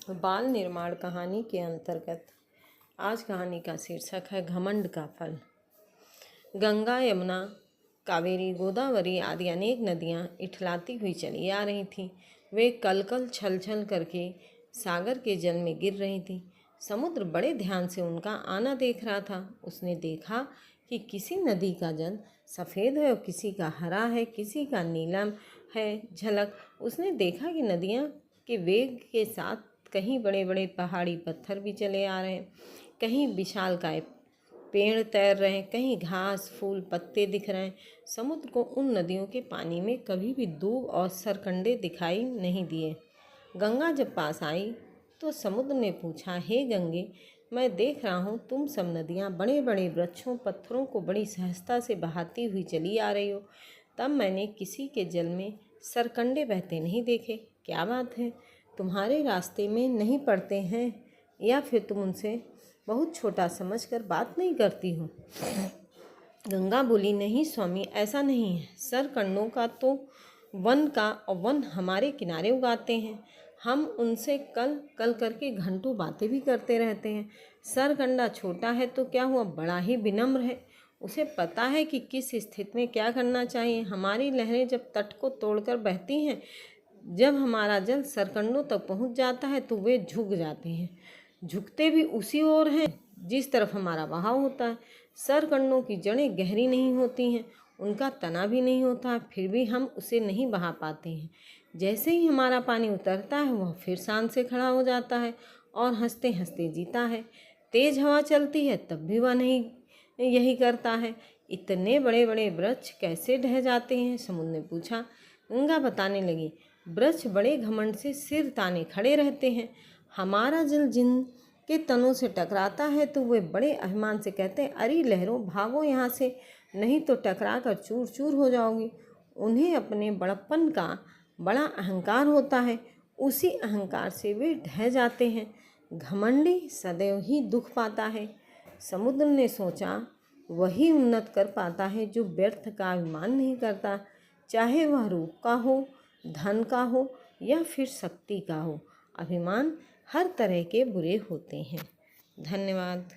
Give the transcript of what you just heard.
बाल निर्माण कहानी के अंतर्गत आज कहानी का शीर्षक है घमंड का फल। गंगा, यमुना, कावेरी, गोदावरी आदि अनेक नदियाँ इठलाती हुई चली आ रही थीं। वे कल छल छल करके सागर के जल में गिर रही थीं। समुद्र बड़े ध्यान से उनका आना देख रहा था। उसने देखा कि किसी नदी का जल सफ़ेद है और किसी का हरा है, किसी का नीलम है झलक। उसने देखा कि नदियाँ के वेग के साथ कहीं बड़े बड़े पहाड़ी पत्थर भी चले आ रहे हैं, कहीं विशालकाय पेड़ तैर रहे हैं, कहीं घास फूल पत्ते दिख रहे हैं। समुद्र को उन नदियों के पानी में कभी भी दूब और सरकंडे दिखाई नहीं दिए। गंगा जब पास आई तो समुद्र ने पूछा, हे गंगे, मैं देख रहा हूँ तुम सब नदियाँ बड़े बड़े वृक्षों पत्थरों को बड़ी सहजता से बहाती हुई चली आ रही हो। तब मैंने किसी के जल में सरकंडे बहते नहीं देखे। क्या बात है, तुम्हारे रास्ते में नहीं पड़ते हैं या फिर तुम उनसे बहुत छोटा समझकर बात नहीं करती हो? गंगा बोली, नहीं स्वामी, ऐसा नहीं है। सरकंडों का तो वन का और वन हमारे किनारे उगाते हैं। हम उनसे कल कल करके घंटों बातें भी करते रहते हैं। सरकंडा छोटा है तो क्या हुआ, बड़ा ही विनम्र है। उसे पता है कि किस स्थिति में क्या करना चाहिए। हमारी लहरें जब तट को तोड़कर बहती हैं, जब हमारा जल सरकंडों तक पहुंच जाता है तो वे झुक जाते हैं। झुकते भी उसी ओर हैं जिस तरफ हमारा बहाव होता है। सरकंडों की जड़ें गहरी नहीं होती हैं, उनका तना भी नहीं होता है, फिर भी हम उसे नहीं बहा पाते हैं। जैसे ही हमारा पानी उतरता है वह फिर शान से खड़ा हो जाता है और हंसते हंसते जीता है। तेज़ हवा चलती है तब भी वह नहीं यही करता है। इतने बड़े बड़े वृक्ष कैसे ढह जाते हैं? समुद्र ने पूछा। गंगा बताने लगी, वृक्ष बड़े घमंड से सिर ताने खड़े रहते हैं। हमारा जल जिनके तनों से टकराता है तो वे बड़े अभिमान से कहते हैं, अरे लहरों, भागो यहाँ से, नहीं तो टकरा कर चूर चूर हो जाओगी। उन्हें अपने बड़प्पन का बड़ा अहंकार होता है, उसी अहंकार से वे ढह जाते हैं। घमंडी सदैव ही दुख पाता है। समुद्र ने सोचा, वही उन्नत कर पाता है जो व्यर्थ का अभिमान नहीं करता, चाहे वह रूप का हो, धन का हो या फिर शक्ति का हो। अभिमान हर तरह के बुरे होते हैं। धन्यवाद।